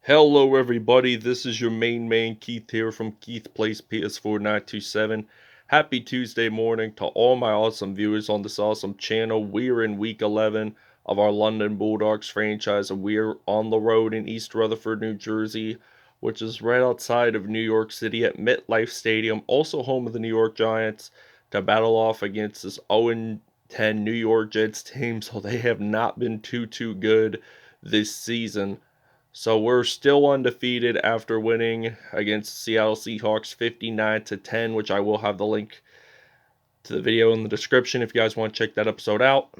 Hello everybody, this is your main man Keith here from Keith Plays PS4 927. Happy Tuesday morning to all my awesome viewers on this awesome channel. We're in week 11 of our London Bulldogs franchise, and we're on the road in East Rutherford, New Jersey, which is right outside of New York City at MetLife Stadium, also home of the New York Giants, to battle off against this 0-10 New York Jets team. So they have not been too good this season. So we're still undefeated after winning against the Seattle Seahawks 59-10, which I will have the link to the video in the description if you guys want to check that episode out.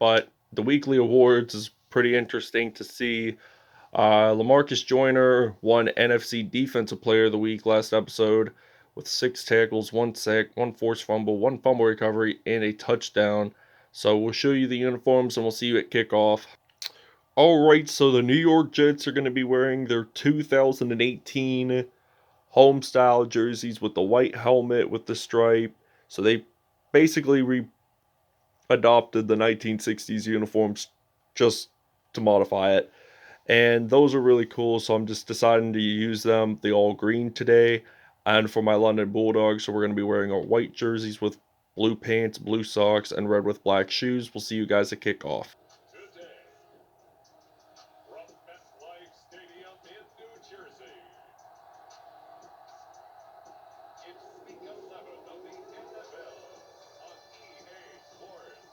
But the weekly awards is pretty interesting to see. LaMarcus Joyner won NFC Defensive Player of the Week last episode with 6 tackles, 1 sack, 1 forced fumble, 1 fumble recovery, and a touchdown. So we'll show you the uniforms and we'll see you at kickoff. Alright, so the New York Jets are going to be wearing their 2018 home style jerseys with the white helmet with the stripe. So they basically adopted the 1960s uniforms just to modify it. And those are really cool, so I'm just deciding to use them, the all green today. And for my London Bulldogs, so we're going to be wearing our white jerseys with blue pants, blue socks, and red with black shoes. We'll see you guys at kickoff. It's week 11 of the NFL on EA Sports.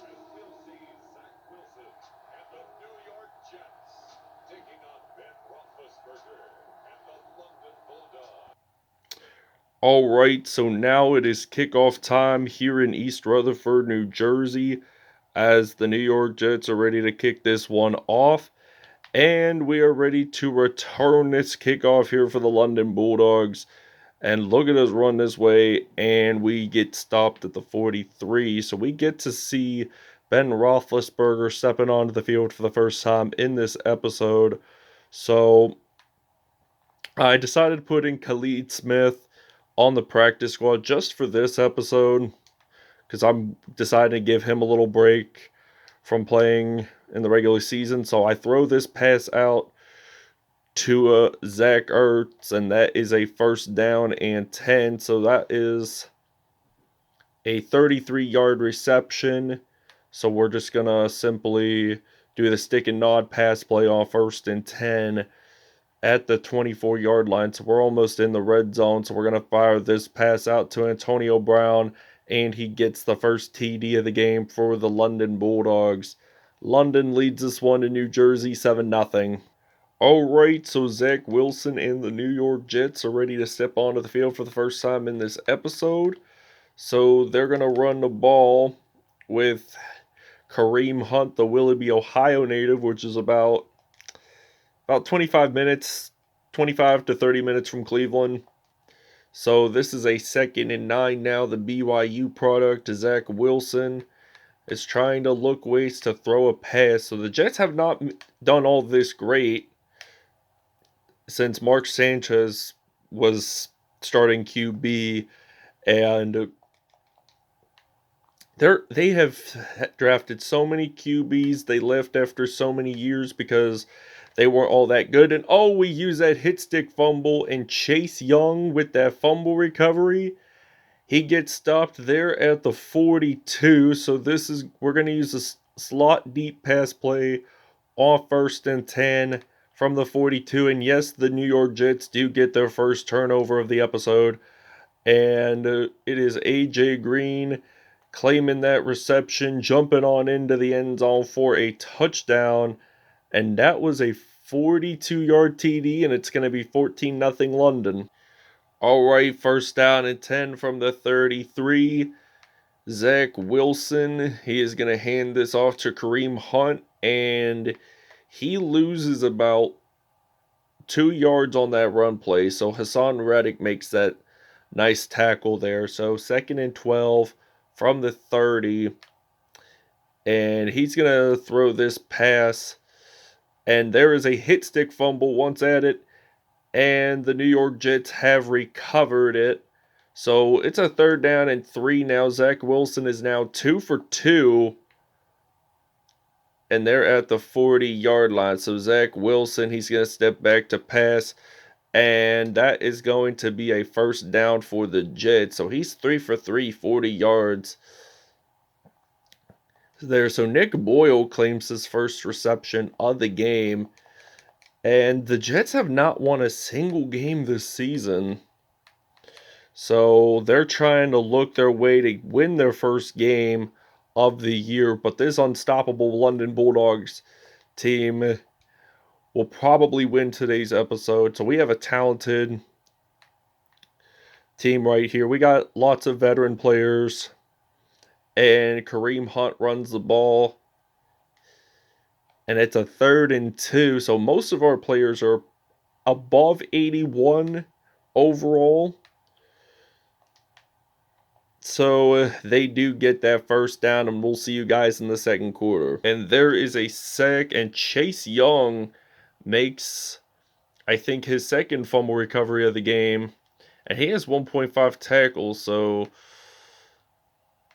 And we'll see Zach Wilson and the New York Jets taking on Ben Roethlisberger and the London Bulldogs. Alright, so now it is kickoff time here in East Rutherford, New Jersey, as the New York Jets are ready to kick this one off. And we are ready to return this kickoff here for the London Bulldogs. And look at us run this way, and we get stopped at the 43. So we get to see Ben Roethlisberger stepping onto the field for the first time in this episode. So I decided to put in Khalid Smith on the practice squad just for this episode, because I'm deciding to give him a little break from playing in the regular season. So I throw this pass out to Zach Ertz, and that is a first down and 10. So that is a 33-yard reception. So we're just going to simply do the stick and nod pass play on first and 10 at the 24-yard line. So we're almost in the red zone. So we're going to fire this pass out to Antonio Brown, and he gets the first TD of the game for the London Bulldogs. London leads this one to New Jersey 7-0. Alright, so Zach Wilson and the New York Jets are ready to step onto the field for the first time in this episode. So they're going to run the ball with Kareem Hunt, the Willoughby, Ohio native, which is about 25 minutes, 25 to 30 minutes from Cleveland. So this is a 2nd and 9 now. The BYU product, Zach Wilson, is trying to look ways to throw a pass. So the Jets have not done all this great since Mark Sanchez was starting QB, and they have drafted so many QBs. They left after so many years because they weren't all that good. And we use that hit stick fumble, and Chase Young with that fumble recovery, he gets stopped there at the 42. So we're going to use a slot deep pass play on first and 10 from the 42. And yes, the New York Jets do get their first turnover of the episode. And it is AJ Green claiming that reception, jumping on into the end zone for a touchdown. And that was a 42-yard TD, and it's going to be 14-0 London. Alright, first down and 10 from the 33. Zach Wilson, he is going to hand this off to Kareem Hunt, and he loses about 2 yards on that run play. So Hassan Reddick makes that nice tackle there. So 2nd and 12 from the 30. And he's going to throw this pass. And there is a hit stick fumble once at it. And the New York Jets have recovered it. So it's a 3rd down and 3 now. Zach Wilson is now 2 for 2. And they're at the 40-yard line. So Zach Wilson, he's going to step back to pass. And that is going to be a 1st down for the Jets. So he's 3 for 3, 40 yards there. So Nick Boyle claims his first reception of the game. And the Jets have not won a single game this season. So they're trying to look their way to win their first game of the year. But this unstoppable London Bulldogs team will probably win today's episode. So we have a talented team right here. We got lots of veteran players. And Kareem Hunt runs the ball. And it's a 3rd and 2. So most of our players are above 81 overall. So they do get that 1st down, and we'll see you guys in the 2nd quarter. And there is a sack, and Chase Young makes, I think, his 2nd fumble recovery of the game. And he has 1.5 tackles, so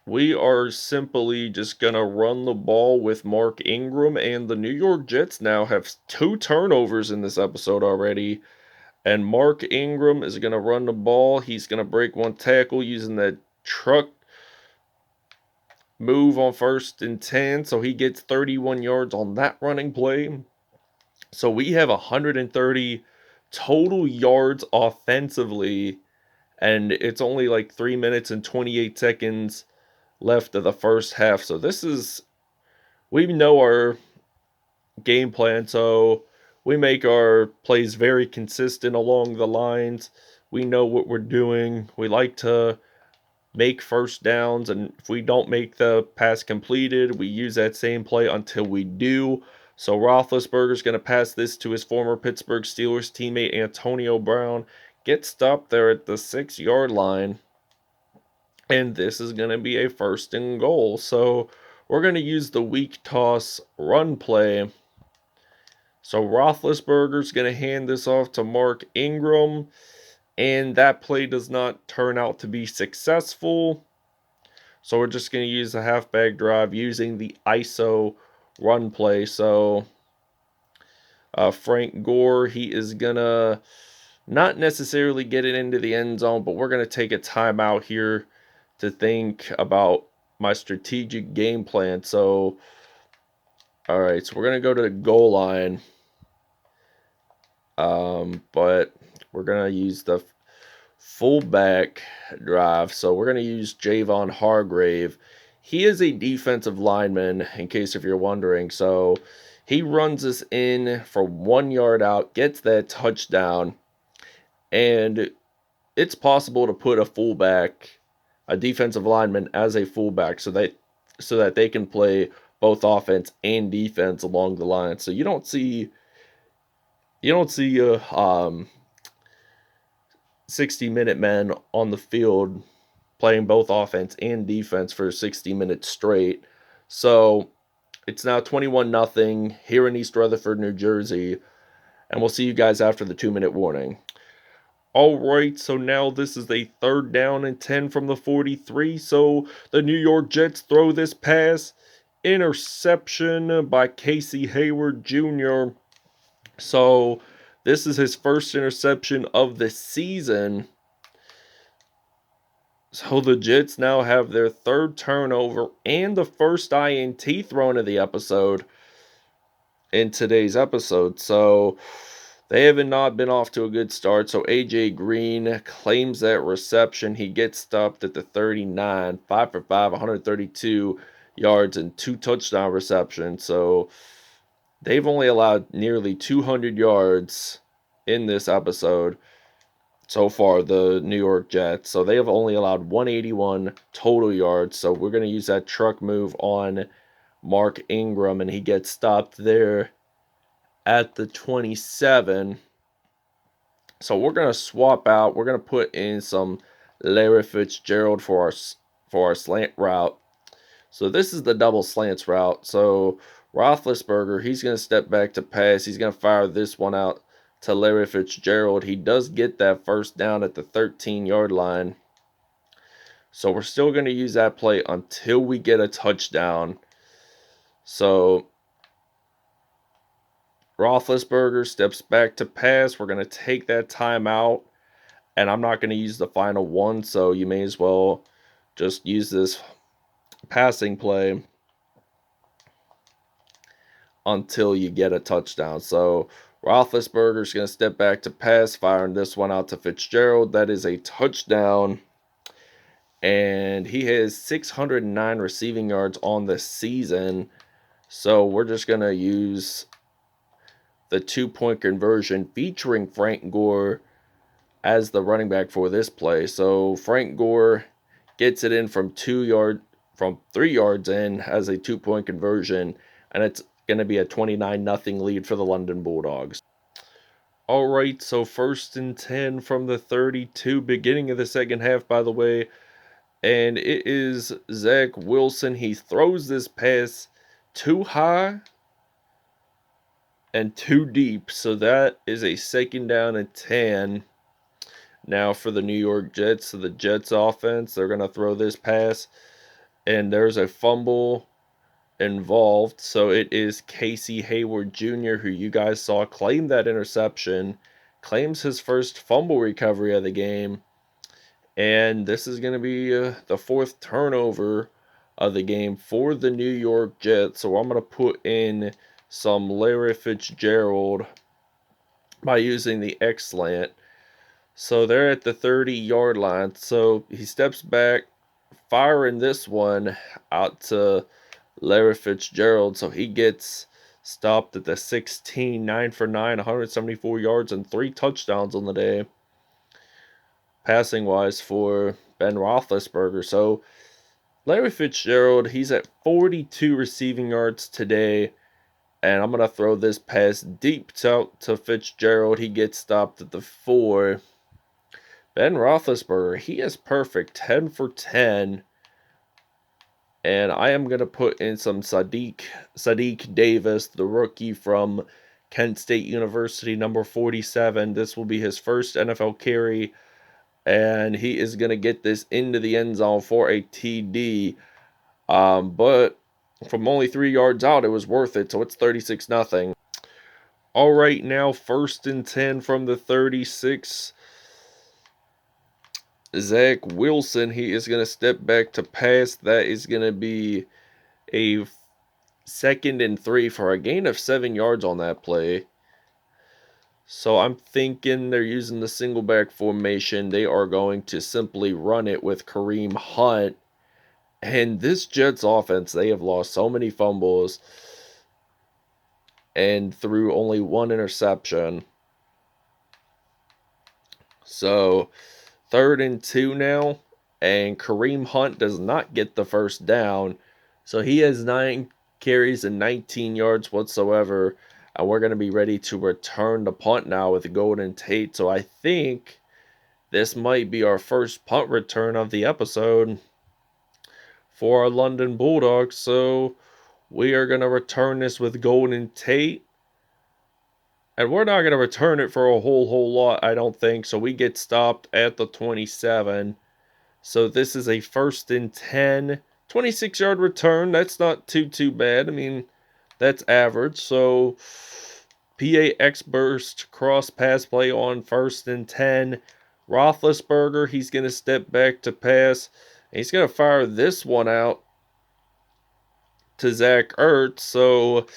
we are simply just going to run the ball with Mark Ingram. And the New York Jets now have 2 turnovers in this episode already. And Mark Ingram is going to run the ball. He's going to break 1 tackle using that truck move on 1st and 10. So he gets 31 yards on that running play. So we have 130 total yards offensively. And it's only like 3 minutes and 28 seconds left of the first half. So we know our game plan. So we make our plays very consistent along the lines. We know what we're doing. We like to make 1st downs, and if we don't make the pass completed, we use that same play until we do. So Roethlisberger's going to pass this to his former Pittsburgh Steelers teammate Antonio Brown. Gets stopped there at the 6-yard line. And this is going to be a 1st and goal. So we're going to use the weak toss run play. So Roethlisberger's going to hand this off to Mark Ingram. And that play does not turn out to be successful. So we're just going to use the halfback drive using the ISO run play. So Frank Gore, he is going to not necessarily get it into the end zone, but we're going to take a timeout here to think about my strategic game plan. So, all right, so we're going to go to the goal line. But we're going to use the fullback drive. So we're going to use Javon Hargrave. He is a defensive lineman, in case if you're wondering. So he runs us in for 1 yard out, gets that touchdown, and it's possible to put a defensive lineman as a fullback so that they can play both offense and defense along the line. So you don't see 60-minute men on the field playing both offense and defense for 60 minutes straight. So it's now 21-0 here in East Rutherford, New Jersey. And we'll see you guys after the 2-minute warning. All right, so now this is a 3rd down and 10 from the 43. So the New York Jets throw this pass. Interception by Casey Hayward Jr. So this is his first interception of the season. So the Jets now have their 3rd turnover and the first INT thrown of the episode in today's episode. So they have not been off to a good start. So AJ Green claims that reception. He gets stopped at the 39, 5 for 5, 132 yards and 2 touchdown receptions. So they've only allowed nearly 200 yards in this episode so far, the New York Jets. So they have only allowed 181 total yards. So we're going to use that truck move on Mark Ingram, and he gets stopped there at the 27. So we're going to swap out. We're going to put in some Larry Fitzgerald for for our slant route. So this is the double slants route. So Roethlisberger, he's going to step back to pass. He's going to fire this one out to Larry Fitzgerald. He does get that first down at the 13-yard line. So we're still going to use that play until we get a touchdown. So Roethlisberger steps back to pass. We're going to take that timeout. And I'm not going to use the final one, so you may as well just use this passing play until you get a touchdown. So Roethlisberger's going to step back to pass, firing this one out to Fitzgerald. That is a touchdown. And he has 609 receiving yards on the season. So we're just going to use the 2-point conversion featuring Frank Gore as the running back for this play. So Frank Gore gets it in from 3 yards in, has a 2-point conversion, and it's going to be a 29-0 lead for the London Bulldogs. All right, so 1st and 10 from the 32, beginning of the second half, by the way, and it is Zach Wilson. He throws this pass too high and too deep, so that is a 2nd down and 10. Now for the New York Jets, so the Jets offense, they're going to throw this pass, and there's a fumble involved. So it is Casey Hayward Jr., who you guys saw claim that interception, claims his first fumble recovery of the game, and this is going to be the 4th turnover of the game for the New York Jets. So I'm going to put in some Larry Fitzgerald by using the X slant. So they're at the 30-yard line. So he steps back, firing this one out to Larry Fitzgerald. So he gets stopped at the 16, 9 for 9, 174 yards, and 3 touchdowns on the day, passing-wise, for Ben Roethlisberger. So Larry Fitzgerald, he's at 42 receiving yards today. And I'm going to throw this pass deep out to Fitzgerald. He gets stopped at the 4. Ben Roethlisberger, he is perfect, 10 for 10. And I am going to put in some Sadiq Davis, the rookie from Kent State University, number 47. This will be his first NFL carry, and he is going to get this into the end zone for a TD. But from only 3 yards out, it was worth it, so it's 36-0. All right, now 1st and 10 from the 36. Zach Wilson, he is going to step back to pass. That is going to be a 2nd and 3 for a gain of 7 yards on that play. So I'm thinking they're using the single back formation. They are going to simply run it with Kareem Hunt. And this Jets offense, they have lost so many fumbles and threw only 1 interception. So 3rd and 2 now, and Kareem Hunt does not get the first down. So he has 9 carries and 19 yards whatsoever, and we're going to be ready to return the punt now with Golden Tate. So I think this might be our first punt return of the episode for our London Bulldogs. So we are going to return this with Golden Tate. And we're not going to return it for a whole lot, I don't think. So we get stopped at the 27. So this is a 1st and 10. 26-yard return. That's not too bad. I mean, that's average. So PAX burst cross pass play on 1st and 10. Roethlisberger, he's going to step back to pass. And he's going to fire this one out to Zach Ertz. So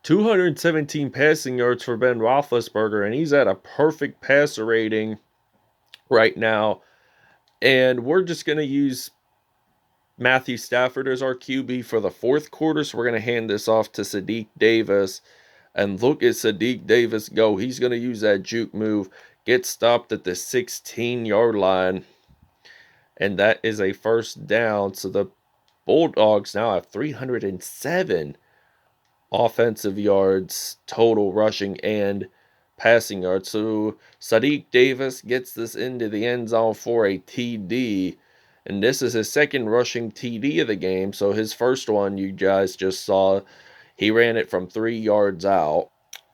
217 passing yards for Ben Roethlisberger, and he's at a perfect passer rating right now. And we're just going to use Matthew Stafford as our QB for the 4th quarter, so we're going to hand this off to Sadiq Davis. And look at Sadiq Davis go. He's going to use that juke move, get stopped at the 16-yard line, and that is a 1st down. So the Bulldogs now have 307 offensive yards, total rushing and passing yards. So Sadiq Davis gets this into the end zone for a TD. And this is his second rushing TD of the game. So his first one you guys just saw, he ran it from 3 yards out.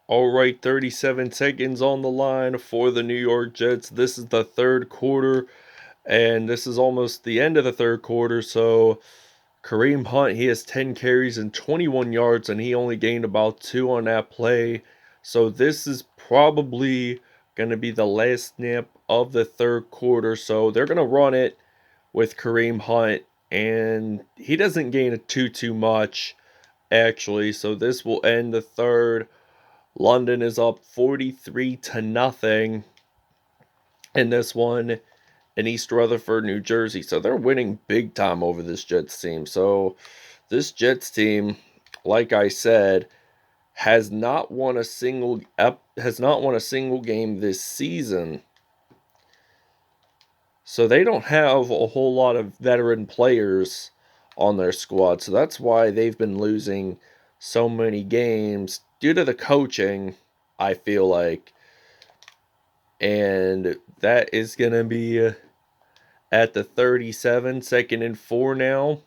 All right, 37 seconds on the line for the New York Jets. This is the third quarter, and this is almost the end of the third quarter. So Kareem Hunt, he has 10 carries and 21 yards, and he only gained about 2 on that play. So this is probably going to be the last snap of the third quarter. So they're going to run it with Kareem Hunt, and he doesn't gain it too much, actually. So this will end the third. London is up 43-0 in this one in East Rutherford, New Jersey. So they're winning big time over this Jets team. So this Jets team, like I said, has not won a single game this season. So they don't have a whole lot of veteran players on their squad. So that's why they've been losing so many games due to the coaching, I feel like. And that is going to be at the 37, 2nd and 4 now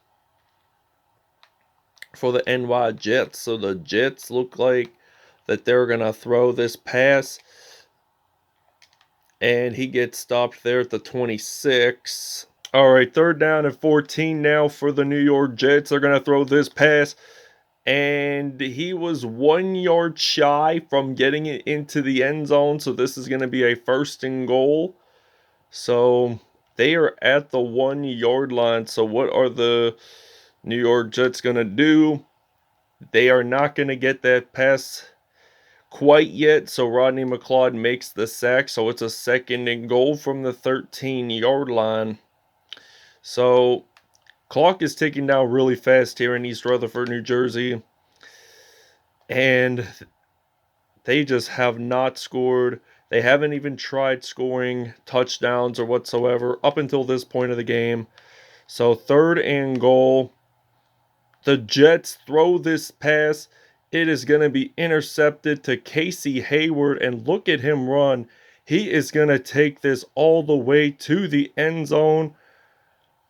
for the NY Jets. So the Jets look like that they're going to throw this pass. And he gets stopped there at the 26. All right, 3rd down and 14 now for the New York Jets. They're going to throw this pass. And he was 1 yard shy from getting it into the end zone. So this is going to be a 1st and goal. So they are at the 1 yard line. So what are the New York Jets going to do? They are not going to get that pass quite yet. So Rodney McLeod makes the sack. So it's a 2nd and goal from the 13 yard line. So clock is ticking down really fast here in East Rutherford, New Jersey. And they just have not scored. They haven't even tried scoring touchdowns or whatsoever up until this point of the game. So 3rd and goal. The Jets throw this pass. It is going to be intercepted to Casey Hayward. And look at him run. He is going to take this all the way to the end zone.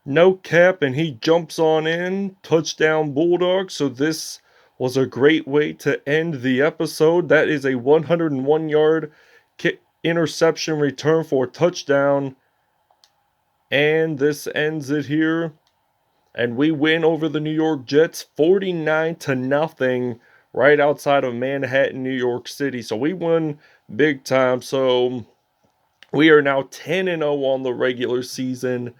No cap, and he jumps on in. Touchdown Bulldogs. So this was a great way to end the episode. That is a 101-yard interception return for a touchdown. And this ends it here. And we win over the New York Jets 49-0 right outside of Manhattan, New York City. So we won big time. So we are now 10-0 on the regular season.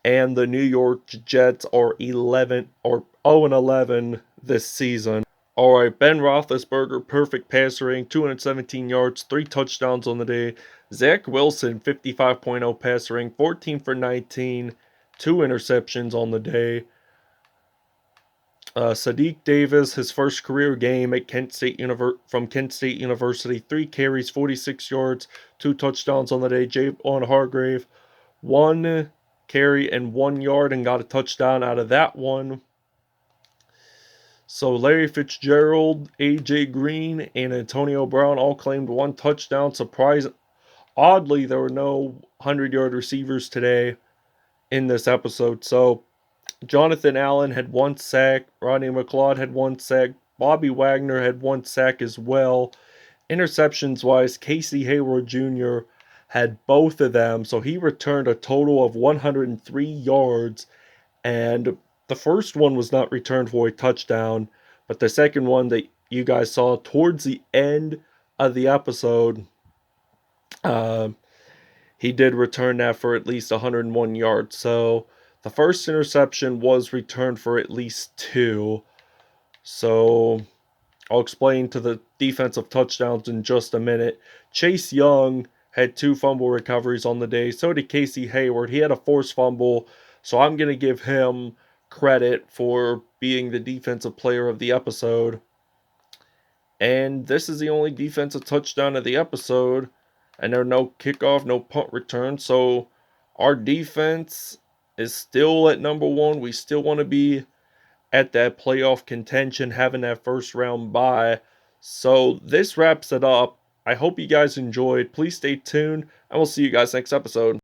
And the New York Jets are 0-11 this season. All right, Ben Roethlisberger, perfect passer rating, 217 yards, 3 touchdowns on the day. Zach Wilson, 55.0 passer rating, 14 for 19, 2 interceptions on the day. Sadiq Davis, his first career game at Kent State University, 3 carries, 46 yards, 2 touchdowns on the day. Javon Hargrave, 1 carry and 1 yard and got a touchdown out of that one. So Larry Fitzgerald, AJ Green, and Antonio Brown all claimed 1 touchdown. Oddly, there were no 100-yard receivers today in this episode. So Jonathan Allen had 1 sack, Rodney McLeod had 1 sack, Bobby Wagner had 1 sack as well. Interceptions-wise, Casey Hayward Jr. had both of them, so he returned a total of 103 yards, and the first one was not returned for a touchdown, but the second one that you guys saw towards the end of the episode, he did return that for at least 101 yards. So the first interception was returned for at least 2. So I'll explain to the defensive touchdowns in just a minute. Chase Young had 2 fumble recoveries on the day. So did Casey Hayward. He had a forced fumble. So I'm going to give him credit for being the defensive player of the episode. And this is the only defensive touchdown of the episode. And there are no kickoff, no punt return. So our defense is still at number 1. We still want to be at that playoff contention, having that first round bye. So this wraps it up. I hope you guys enjoyed. Please stay tuned, and we'll see you guys next episode.